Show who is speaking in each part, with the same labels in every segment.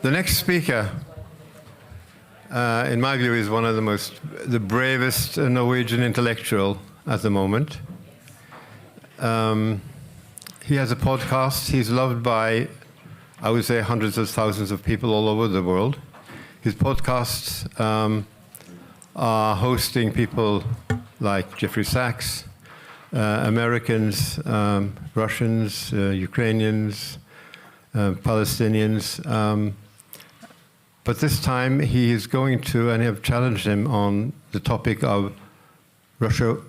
Speaker 1: The next speaker, in my view, is one of the bravest Norwegian intellectual at the moment. He has a podcast. He's loved by, I would say, hundreds of thousands of people all over the world. His podcasts are hosting people like Jeffrey Sachs, Americans, Russians, Ukrainians, Palestinians. But this time he is going to, and I have challenged him on the topic of Russophobia.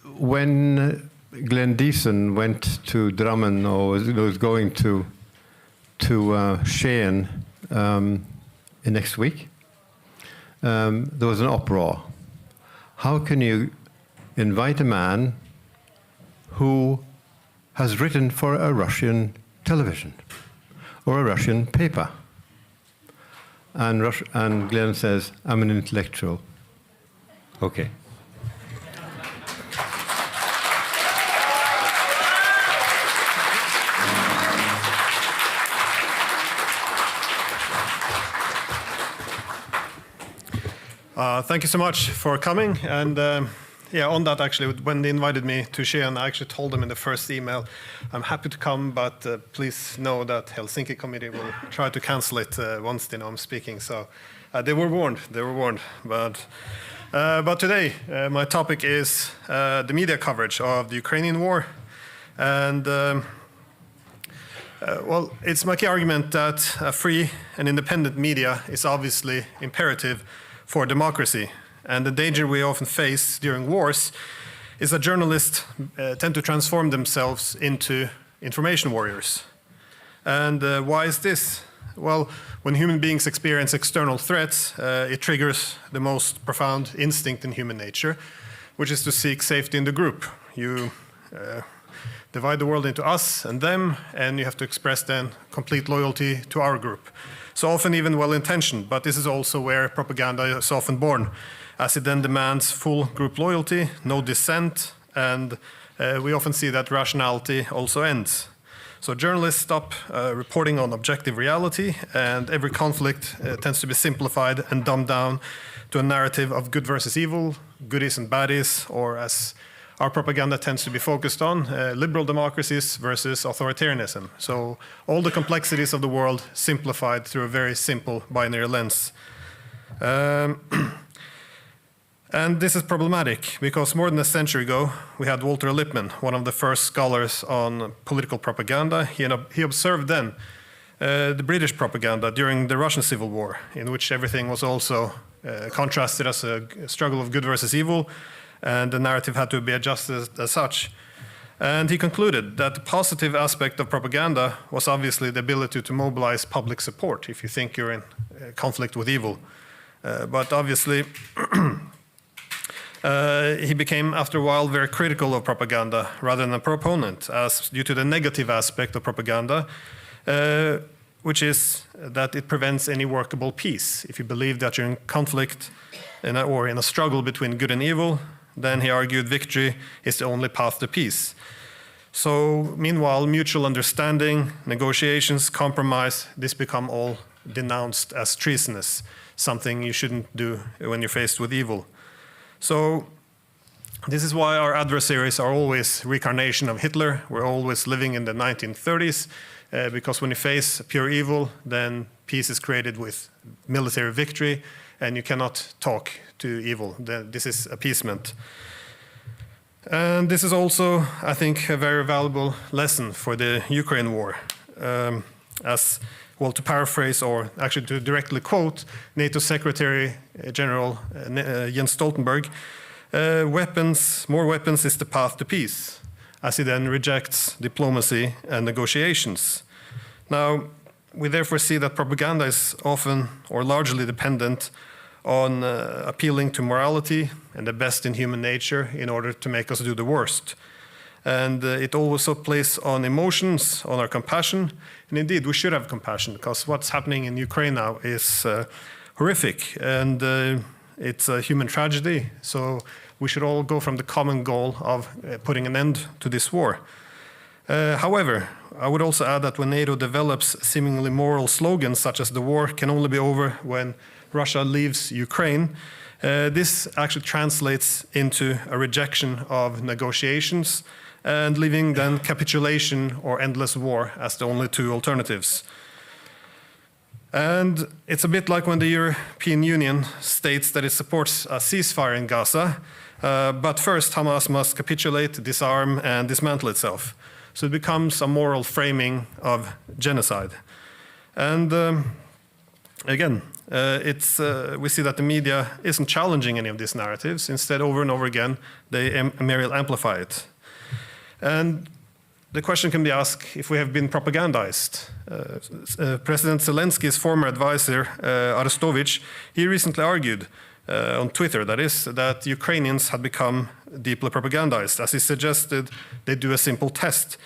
Speaker 1: When Glenn Diesen went to Drammen, or was going to Skien next week, there was an uproar. How can you invite a man who has written for a Russian television or a Russian paper? And Glenn says, I'm an intellectual. Okay.
Speaker 2: Thank you so much for coming. And on that, actually, when they invited me to Skien, I actually told them in the first email, I'm happy to come, but please know that Helsinki committee will try to cancel it once they know I'm speaking. So they were warned. But today, my topic is the media coverage of the Ukrainian war. And it's my key argument that a free and independent media is obviously imperative for democracy. And the danger we often face during wars is that journalists tend to transform themselves into information warriors. And why is this? Well, when human beings experience external threats, it triggers the most profound instinct in human nature, which is to seek safety in the group. You divide the world into us and them, and you have to express then complete loyalty to our group. So often even well-intentioned, but this is also where propaganda is often born, as it then demands full group loyalty, no dissent, and we often see that rationality also ends. So journalists stop reporting on objective reality, and every conflict tends to be simplified and dumbed down to a narrative of good versus evil, goodies and baddies, or as our propaganda tends to be focused on, liberal democracies versus authoritarianism. So all the complexities of the world simplified through a very simple binary lens. And this is problematic because more than a century ago, we had Walter Lippmann, one of the first scholars on political propaganda. He observed then the British propaganda during the Russian Civil War, in which everything was also contrasted as a struggle of good versus evil, and the narrative had to be adjusted as such. And he concluded that the positive aspect of propaganda was obviously the ability to mobilize public support if you think you're in conflict with evil. But obviously, he became, after a while, very critical of propaganda rather than a proponent, as due to the negative aspect of propaganda, which is that it prevents any workable peace. If you believe that you're in conflict or in a struggle between good and evil, then he argued victory is the only path to peace. So meanwhile, mutual understanding, negotiations, compromise, this become all denounced as treasonous, something you shouldn't do when you're faced with evil. So this is why our adversaries are always reincarnation of Hitler. We're always living in the 1930s, because when you face pure evil, then peace is created with military victory, and you cannot talk to evil. This is appeasement. And this is also, I think, a very valuable lesson for the Ukraine war. To paraphrase, or actually to directly quote NATO Secretary General Jens Stoltenberg, more weapons is the path to peace, as he then rejects diplomacy and negotiations. Now, we therefore see that propaganda is often or largely dependent on appealing to morality and the best in human nature in order to make us do the worst. And it also plays on emotions, on our compassion. And indeed, we should have compassion, because what's happening in Ukraine now is horrific, and it's a human tragedy. So we should all go from the common goal of putting an end to this war. However, I would also add that when NATO develops seemingly moral slogans such as the war can only be over when Russia leaves Ukraine, this actually translates into a rejection of negotiations and leaving then capitulation or endless war as the only two alternatives. And it's a bit like when the European Union states that it supports a ceasefire in Gaza, but first Hamas must capitulate, disarm, and dismantle itself. So it becomes a moral framing of genocide. And again, we see that the media isn't challenging any of these narratives. Instead, over and over again, they merely amplify it. And the question can be asked if we have been propagandized. President Zelensky's former advisor, Arestovich, he recently argued on Twitter, that is, that Ukrainians had become deeply propagandized. As he suggested, they do a simple test.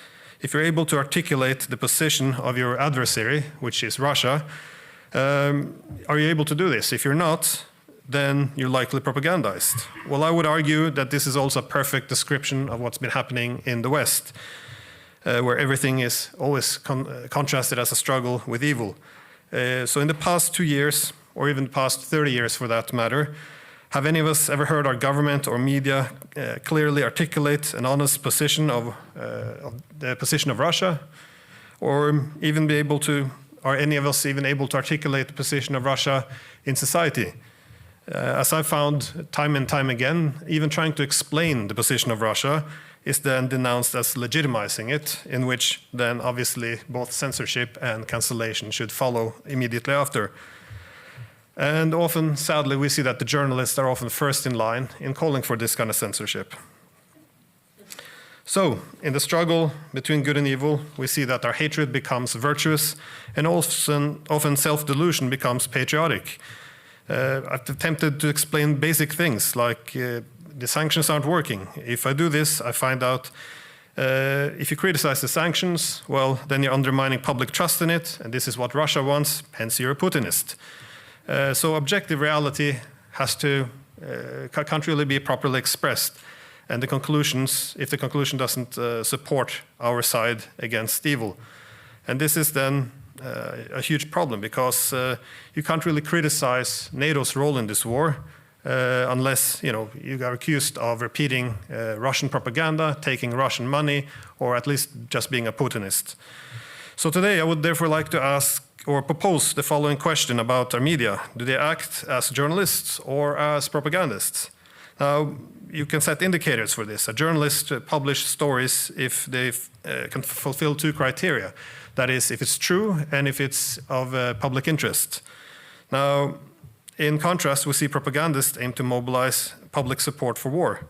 Speaker 2: If you're able to articulate the position of your adversary, which is Russia, are you able to do this? If you're not, then you're likely propagandized. Well, I would argue that this is also a perfect description of what's been happening in the West, where everything is always contrasted as a struggle with evil. So in the past 2 years, or even the past 30 years for that matter, have any of us ever heard our government or media clearly articulate an honest position of the position of Russia? Or even be able to, are any of us even able to articulate the position of Russia in society? As I've found time and time again, even trying to explain the position of Russia is then denounced as legitimizing it, in which then obviously both censorship and cancellation should follow immediately after. And often, sadly, we see that the journalists are often first in line in calling for this kind of censorship. So, in the struggle between good and evil, we see that our hatred becomes virtuous, and often self-delusion becomes patriotic. I've attempted to explain basic things like the sanctions aren't working. If I do this, I find out if you criticize the sanctions, well, then you're undermining public trust in it, and this is what Russia wants, hence you're a Putinist. So objective reality has to, can't really be properly expressed, and the conclusions, if the conclusion doesn't support our side against evil. And this is then a huge problem, because you can't really criticize NATO's role in this war unless you are accused of repeating Russian propaganda, taking Russian money, or at least just being a Putinist. So today I would therefore like to ask or propose the following question about our media. Do they act as journalists or as propagandists? Now, you can set indicators for this. A journalist publishes stories if they can fulfill two criteria. That is, if it's true and if it's of public interest. Now, in contrast, we see propagandists aim to mobilize public support for war.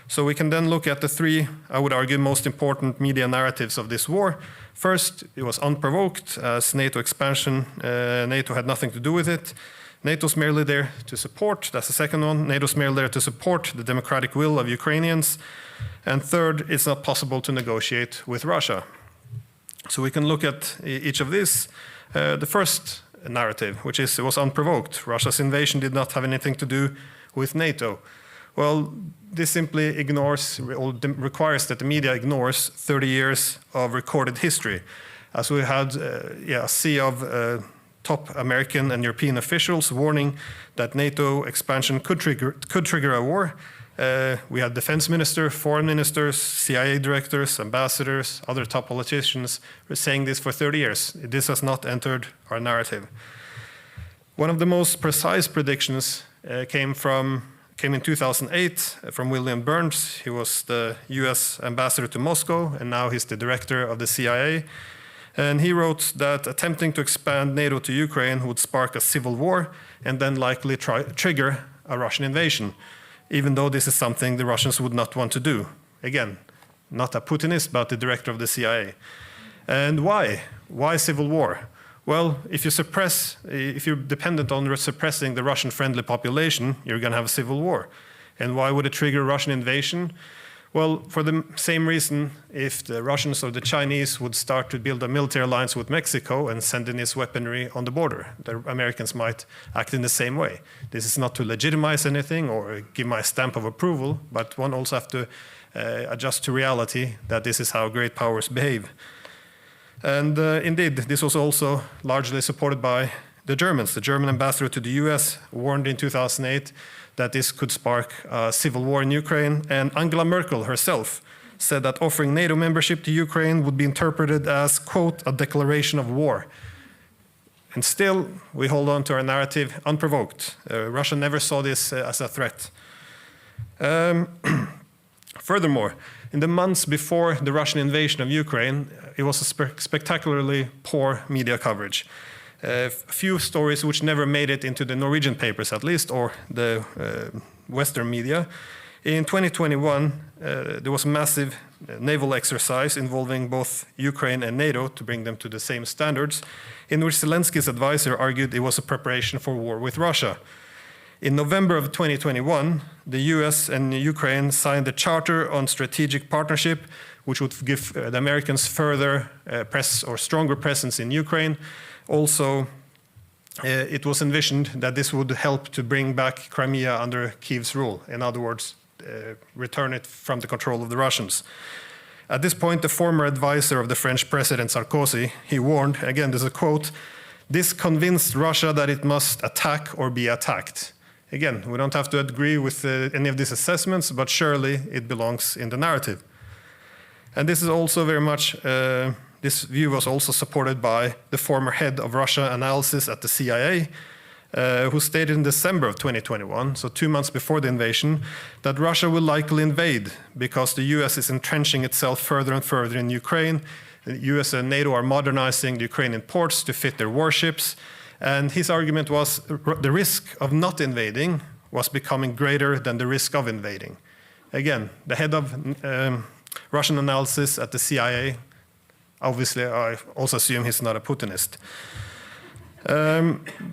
Speaker 2: So we can then look at the three, I would argue, most important media narratives of this war. First, it was unprovoked, as NATO expansion, NATO had nothing to do with it. NATO's merely there to support, that's the second one. NATO's merely there to support the democratic will of Ukrainians. And third, it's not possible to negotiate with Russia. So we can look at each of these. The first narrative, which is it was unprovoked. Russia's invasion did not have anything to do with NATO. Well, this simply ignores or requires that the media ignores 30 years of recorded history, as we had a sea of top American and European officials warning that NATO expansion could trigger a war. We had defense ministers, foreign ministers, CIA directors, ambassadors, other top politicians saying this for 30 years. This has not entered our narrative. One of the most precise predictions came in 2008 from William Burns. He was the US ambassador to Moscow, and now he's the director of the CIA. And he wrote that attempting to expand NATO to Ukraine would spark a civil war and then likely trigger a Russian invasion, even though this is something the Russians would not want to do. Again, not a Putinist, but the director of the CIA. And why? Why civil war? Well, if you're dependent on suppressing the Russian-friendly population, you're going to have a civil war. And why would it trigger a Russian invasion? Well, for the same reason, if the Russians or the Chinese would start to build a military alliance with Mexico and send in its weaponry on the border, the Americans might act in the same way. This is not to legitimize anything or give my stamp of approval, but one also has to adjust to reality that this is how great powers behave. And indeed, this was also largely supported by the Germans. The German ambassador to the US warned in 2008 that this could spark a civil war in Ukraine, and Angela Merkel herself said that offering NATO membership to Ukraine would be interpreted as, quote, a declaration of war. And still, we hold on to our narrative unprovoked. Russia never saw this as a threat. Furthermore, in the months before the Russian invasion of Ukraine, it was a spectacularly poor media coverage. A few stories which never made it into the Norwegian papers, at least, or the Western media. In 2021, there was a massive naval exercise involving both Ukraine and NATO to bring them to the same standards, in which Zelensky's advisor argued it was a preparation for war with Russia. In November of 2021, the US and Ukraine signed a charter on strategic partnership, which would give the Americans further stronger presence in Ukraine. Also, it was envisioned that this would help to bring back Crimea under Kyiv's rule. In other words, return it from the control of the Russians. At this point, the former advisor of the French president, Sarkozy, he warned, again, there's a quote, "This convinced Russia that it must attack or be attacked." Again, we don't have to agree with any of these assessments, but surely it belongs in the narrative. And this is also very much, this view was also supported by the former head of Russia analysis at the CIA, who stated in December of 2021, so 2 months before the invasion, that Russia will likely invade because the US is entrenching itself further and further in Ukraine. The US and NATO are modernizing the Ukrainian ports to fit their warships. And his argument was the risk of not invading was becoming greater than the risk of invading. Again, the head of Russian analysis at the CIA, obviously I also assume he's not a Putinist.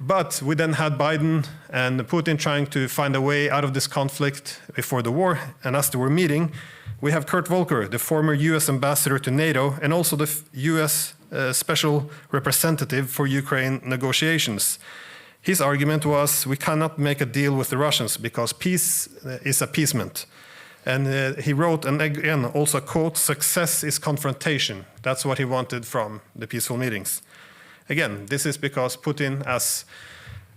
Speaker 2: But we then had Biden and Putin trying to find a way out of this conflict before the war. And as they were meeting, we have Kurt Volker, the former US ambassador to NATO, and also the US special representative for Ukraine negotiations. His argument was, we cannot make a deal with the Russians because peace is appeasement. And he wrote, and again, also a quote, "Success is confrontation." That's what he wanted from the peaceful meetings. Again, this is because Putin, as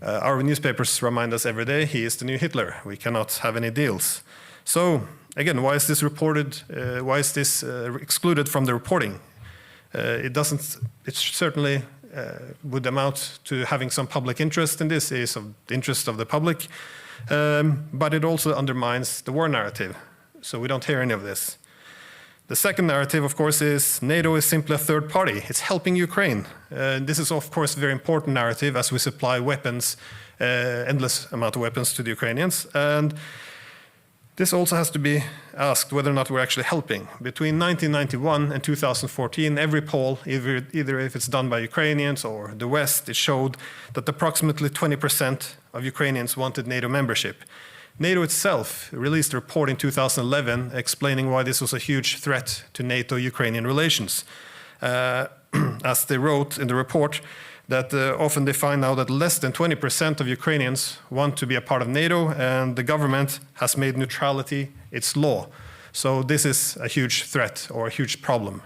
Speaker 2: our newspapers remind us every day, he is the new Hitler. We cannot have any deals. So, again, why is this reported? Why is this excluded from the reporting? It certainly would amount to having some public interest in this, is of the interest of the public, but it also undermines the war narrative. So we don't hear any of this. The second narrative, of course, is NATO is simply a third party. It's helping Ukraine. This is, of course, a very important narrative as we supply weapons, endless amount of weapons to the Ukrainians. And this also has to be asked whether or not we're actually helping. Between 1991 and 2014, every poll, either if it's done by Ukrainians or the West, it showed that approximately 20% of Ukrainians wanted NATO membership. NATO itself released a report in 2011 explaining why this was a huge threat to NATO-Ukrainian relations. As they wrote in the report, that often they find now that less than 20% of Ukrainians want to be a part of NATO, and the government has made neutrality its law. So this is a huge threat or a huge problem.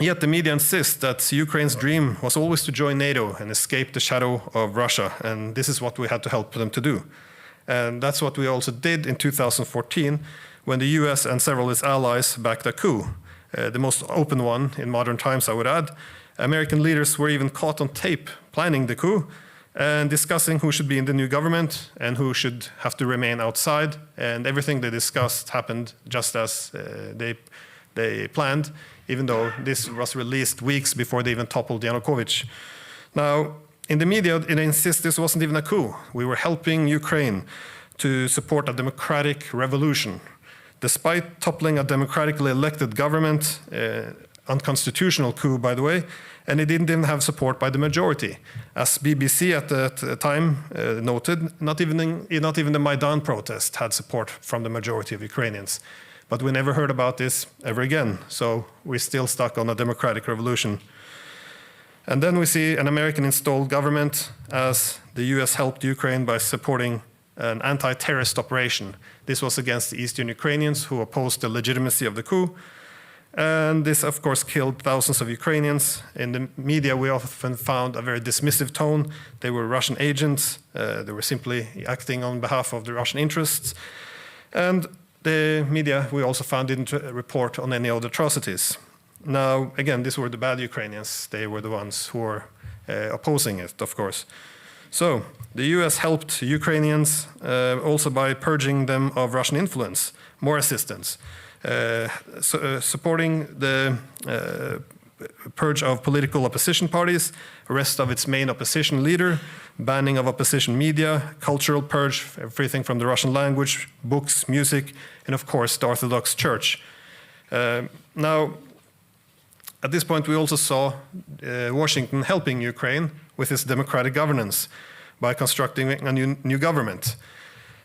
Speaker 2: Yet the media insists that Ukraine's dream was always to join NATO and escape the shadow of Russia, and this is what we had to help them to do. And that's what we also did in 2014, when the US and several of its allies backed a coup. The most open one in modern times, I would add. American leaders were even caught on tape planning the coup and discussing who should be in the new government and who should have to remain outside. And everything they discussed happened just as they planned, even though this was released weeks before they even toppled Yanukovych. Now, in the media, they insist this wasn't even a coup. We were helping Ukraine to support a democratic revolution. Despite toppling a democratically elected government, unconstitutional coup, by the way, And it didn't even have support by the majority. As BBC at the time noted, not even the Maidan protest had support from the majority of Ukrainians. But we never heard about this ever again, so we're still stuck on a democratic revolution. And then we see an American-installed government as the US helped Ukraine by supporting an anti-terrorist operation. This was against the Eastern Ukrainians who opposed the legitimacy of the coup. And this, of course, killed thousands of Ukrainians. In the media, we often found a very dismissive tone. They were Russian agents. They were simply acting on behalf of the Russian interests. And the media, we also found, didn't report on any of the atrocities. Now, again, these were the bad Ukrainians. They were the ones who were opposing it, of course. So the US helped Ukrainians also by purging them of Russian influence, more assistance. Supporting the purge of political opposition parties, arrest of its main opposition leader, banning of opposition media, cultural purge, everything from the Russian language, books, music, and of course the Orthodox Church. Now, at this point we also saw Washington helping Ukraine with its democratic governance by constructing a new government.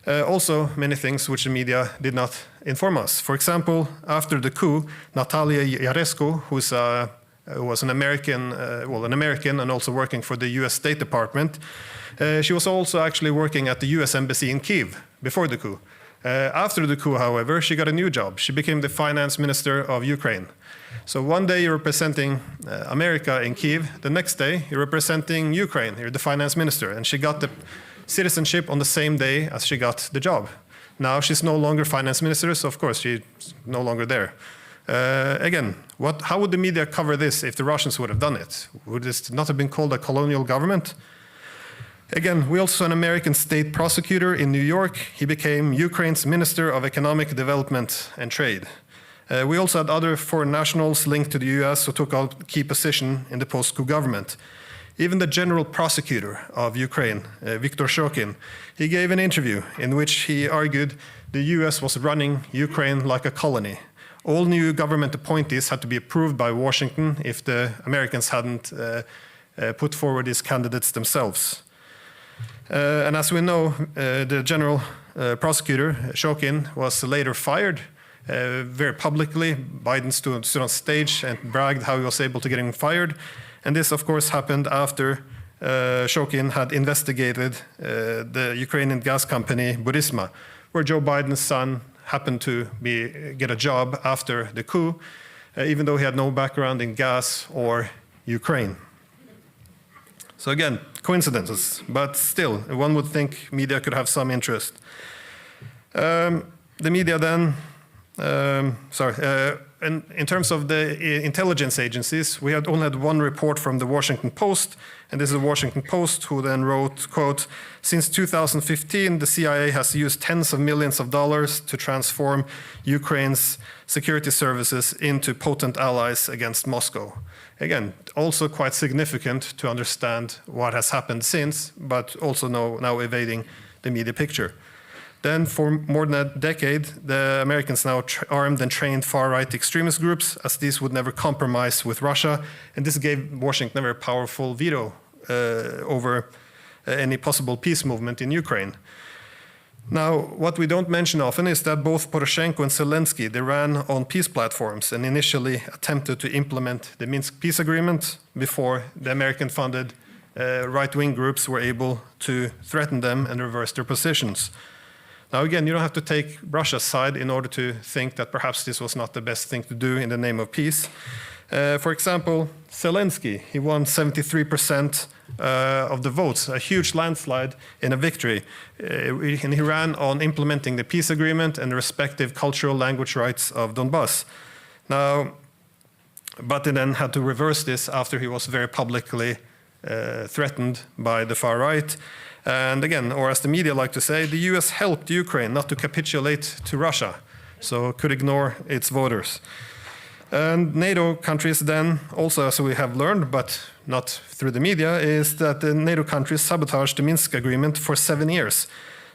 Speaker 2: Also, many things which the media did not inform us. For example, after the coup, Natalia Yarescu, who was an American and also working for the US State Department, she was also actually working at the US Embassy in Kyiv before the coup. After the coup, however, she got a new job. She became the finance minister of Ukraine. So one day you're representing America in Kyiv, the next day you're representing Ukraine, you're the finance minister, and she got the citizenship on the same day as she got the job. Now she's no longer finance minister, so of course she's no longer there. Again, how would the media cover this if the Russians would have done it? Would this not have been called a colonial government? Again, we also saw an American state prosecutor in New York. He became Ukraine's Minister of Economic Development and Trade. We also had other foreign nationals linked to the US who took a key position in the post-coup government. Even the general prosecutor of Ukraine, Viktor Shokin, he gave an interview in which he argued the US was running Ukraine like a colony. All new government appointees had to be approved by Washington if the Americans hadn't put forward these candidates themselves. And as we know, the general prosecutor, Shokin, was later fired very publicly. Biden stood on stage and bragged how he was able to get him fired. And this, of course, happened after Shokin had investigated the Ukrainian gas company Burisma, where Joe Biden's son happened to get a job after the coup, even though he had no background in gas or Ukraine. So again, coincidences, but still, one would think media could have some interest. The media then, in terms of the intelligence agencies, we had only had one report from the Washington Post, and this is the Washington Post who then wrote, quote, "Since 2015, the CIA has used tens of millions of dollars to transform Ukraine's security services into potent allies against Moscow." Again, also quite significant to understand what has happened since, but also now evading the media picture. Then for more than a decade, the Americans now armed and trained far-right extremist groups, as these would never compromise with Russia, and this gave Washington a very powerful veto over any possible peace movement in Ukraine. Now, what we don't mention often is that both Poroshenko and Zelensky, they ran on peace platforms and initially attempted to implement the Minsk peace agreement before the American-funded right-wing groups were able to threaten them and reverse their positions. Now, again, you don't have to take Russia's side in order to think that perhaps this was not the best thing to do in the name of peace. For example, Zelensky, he won 73% of the votes, a huge landslide in a victory. And he ran on implementing the peace agreement and the respective cultural language rights of Donbass. Now, but he then had to reverse this after he was very publicly threatened by the far right. And again, or as the media like to say, the US helped Ukraine not to capitulate to Russia, so could ignore its voters. And NATO countries then, also as we have learned, but not through the media, is that the NATO countries sabotaged the Minsk agreement for 7 years.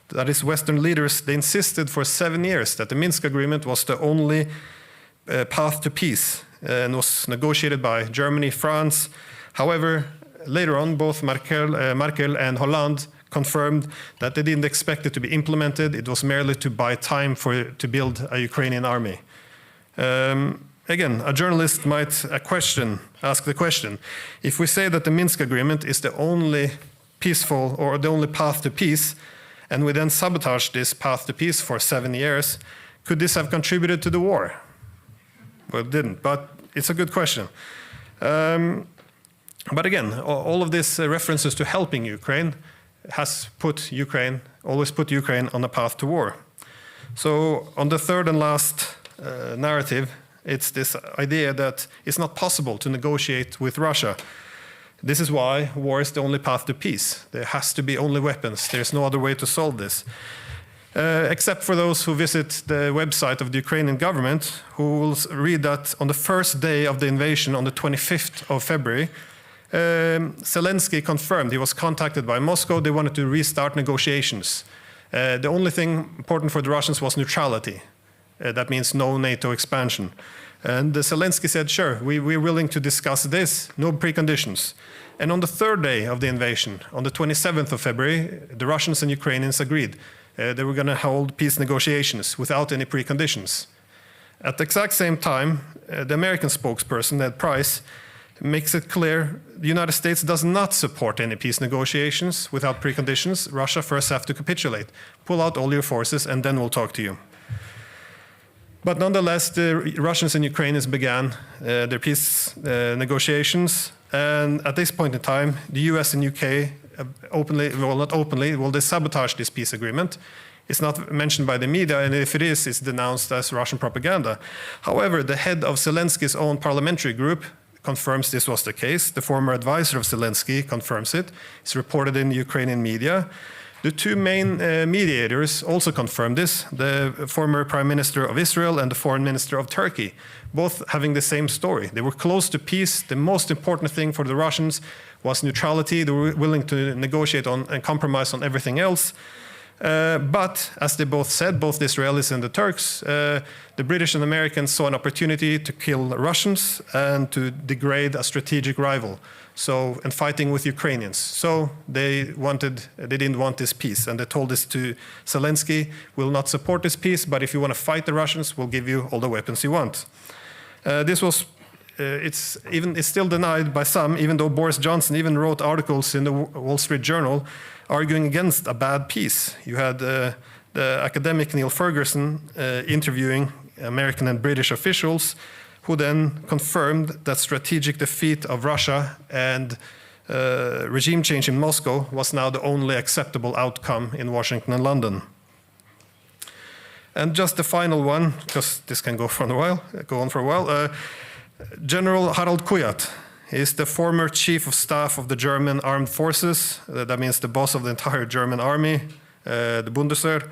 Speaker 2: That is, Western leaders, they insisted for 7 years that the Minsk agreement was the only path to peace, and was negotiated by Germany, France, However, later on, both Merkel and Hollande confirmed that they didn't expect it to be implemented. It was merely to buy time to build a Ukrainian army. Again, a journalist might ask the question, if we say that the Minsk agreement is the only peaceful or the only path to peace, and we then sabotage this path to peace for 7 years, could this have contributed to the war? Well, it didn't, but it's a good question. But again, all of these references to helping Ukraine has always put Ukraine on a path to war. So on the third and last narrative, it's this idea that it's not possible to negotiate with Russia. This is why war is the only path to peace. There has to be only weapons. There's no other way to solve this. Except for those who visit the website of the Ukrainian government, who will read that on the first day of the invasion, on the 25th of February, Zelensky confirmed he was contacted by Moscow. They wanted to restart negotiations. The only thing important for the Russians was neutrality. That means no NATO expansion. And Zelensky said, sure, we're willing to discuss this, no preconditions. And on the third day of the invasion, on the 27th of February, the Russians and Ukrainians agreed. They were going to hold peace negotiations without any preconditions. At the exact same time, the American spokesperson, Ned Price, makes it clear the United States does not support any peace negotiations without preconditions. Russia first have to capitulate, pull out all your forces, and then we'll talk to you. But nonetheless, the Russians and Ukrainians began their peace negotiations. And at this point in time, the US and UK they sabotage this peace agreement. It's not mentioned by the media, and if it is, it's denounced as Russian propaganda. However, the head of Zelensky's own parliamentary group confirms this was the case. The former advisor of Zelensky confirms it. It's reported in the Ukrainian media. The two main mediators also confirmed this, the former Prime Minister of Israel and the Foreign Minister of Turkey, both having the same story. They were close to peace. The most important thing for the Russians was neutrality. They were willing to negotiate on and compromise on everything else. But, as they both said, both the Israelis and the Turks, the British and Americans saw an opportunity to kill Russians and to degrade a strategic rival. And fighting with Ukrainians. So they didn't want this peace, and they told this to Zelensky: "We'll not support this peace, but if you want to fight the Russians, we'll give you all the weapons you want." It's still denied by some, even though Boris Johnson even wrote articles in the Wall Street Journal arguing against a bad peace. You had the academic Neil Ferguson interviewing American and British officials, who then confirmed that strategic defeat of Russia and regime change in Moscow was now the only acceptable outcome in Washington and London. And just the final one, because this can go on for a while. General Harald Kujat is the former chief of staff of the German armed forces. That means the boss of the entire German army, the Bundeswehr.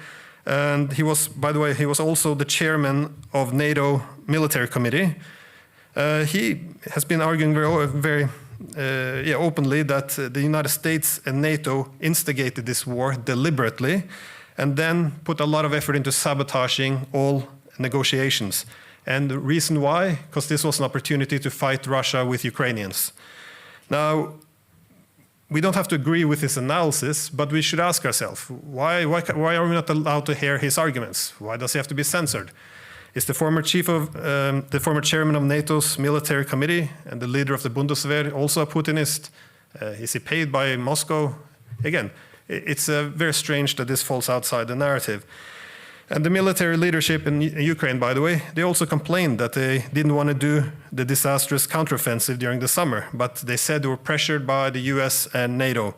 Speaker 2: And he was, by the way, he was also the chairman of NATO military committee. He has been arguing very openly that the United States and NATO instigated this war deliberately and then put a lot of effort into sabotaging all negotiations. And the reason why? Because this was an opportunity to fight Russia with Ukrainians. Now, we don't have to agree with his analysis, but we should ask ourselves, why are we not allowed to hear his arguments? Why does he have to be censored? Is the former chairman of NATO's military committee and the leader of the Bundeswehr also a Putinist? Is he paid by Moscow? Again, it's very strange that this falls outside the narrative. And the military leadership in Ukraine, by the way, they also complained that they didn't want to do the disastrous counteroffensive during the summer, but they said they were pressured by the US and NATO.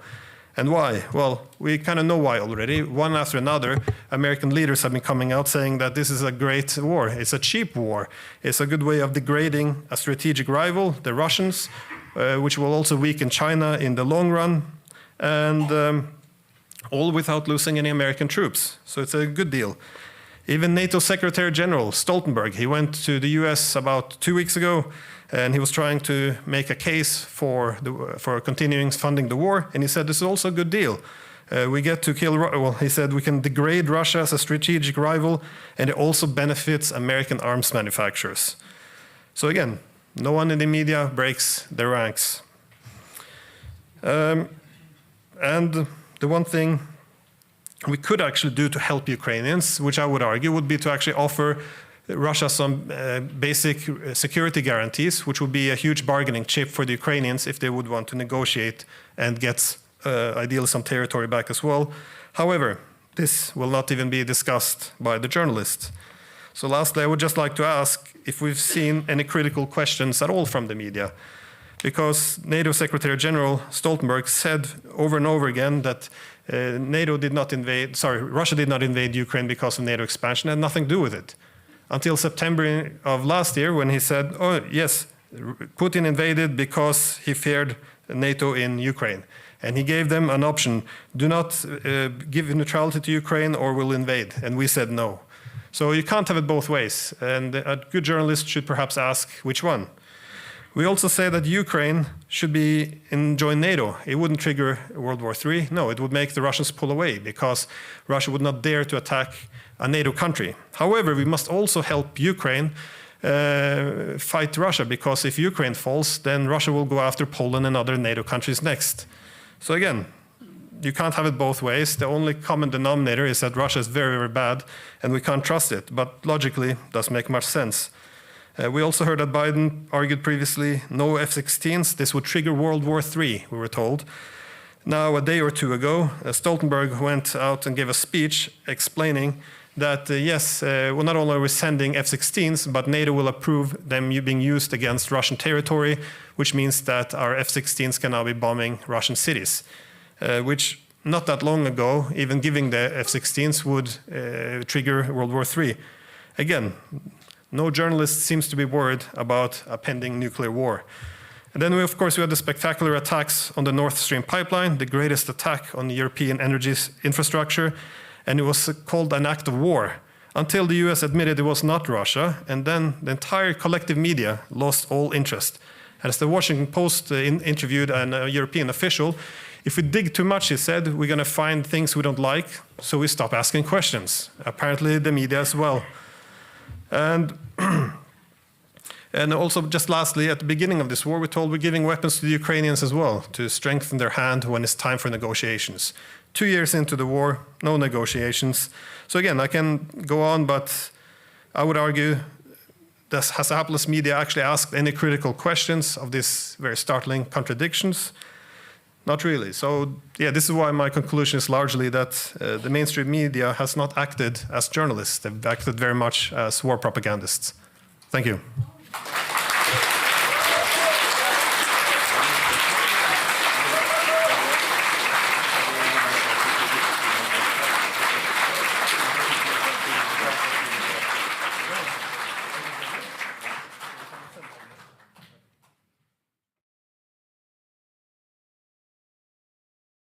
Speaker 2: And why? Well, we kind of know why already. One after another, American leaders have been coming out saying that this is a great war. It's a cheap war. It's a good way of degrading a strategic rival, the Russians, which will also weaken China in the long run, and all without losing any American troops. So it's a good deal. Even NATO Secretary General Stoltenberg, he went to the US about 2 weeks ago, and he was trying to make a case for continuing funding the war, and he said this is also a good deal. We get to kill, well, he said we can degrade Russia as a strategic rival, and it also benefits American arms manufacturers. So again, no one in the media breaks their ranks. And the one thing we could actually do to help Ukrainians, which I would argue, would be to actually offer Russia some basic security guarantees, which would be a huge bargaining chip for the Ukrainians if they would want to negotiate and get ideally some territory back as well. However, this will not even be discussed by the journalists. So lastly, I would just like to ask if we've seen any critical questions at all from the media. Because NATO Secretary General Stoltenberg said over and over again that Russia did not invade Ukraine because of NATO expansion, had nothing to do with it. Until September of last year when he said, oh yes, Putin invaded because he feared NATO in Ukraine. And he gave them an option, do not give neutrality to Ukraine or we'll invade. And we said no. So you can't have it both ways. And a good journalist should perhaps ask which one. We also say that Ukraine should join NATO. It wouldn't trigger World War III. No, it would make the Russians pull away because Russia would not dare to attack a NATO country. However, we must also help Ukraine fight Russia, because if Ukraine falls, then Russia will go after Poland and other NATO countries next. So again, you can't have it both ways. The only common denominator is that Russia is very, very bad and we can't trust it. But logically, it doesn't make much sense. We also heard that Biden argued previously, no F-16s, this would trigger World War III, we were told. Now, a day or two ago, Stoltenberg went out and gave a speech explaining that, well, not only are we sending F-16s, but NATO will approve them being used against Russian territory, which means that our F-16s can now be bombing Russian cities, which not that long ago, even giving the F-16s would trigger World War III. Again, no journalist seems to be worried about a pending nuclear war. And then, of course, we had the spectacular attacks on the Nord Stream pipeline, the greatest attack on European energy infrastructure, and it was called an act of war, until the US admitted it was not Russia, and then the entire collective media lost all interest. And as the Washington Post interviewed a European official, if we dig too much, he said, we're going to find things we don't like, so we stop asking questions. Apparently the media as well. And also, just lastly, at the beginning of this war, we're told we're giving weapons to the Ukrainians as well to strengthen their hand when it's time for negotiations. 2 years into the war, no negotiations. So again, I can go on, but I would argue, has the hapless media actually asked any critical questions of these very startling contradictions? Not really. So yeah, this is why my conclusion is largely that the mainstream media has not acted as journalists. They've acted very much as war propagandists. Thank you.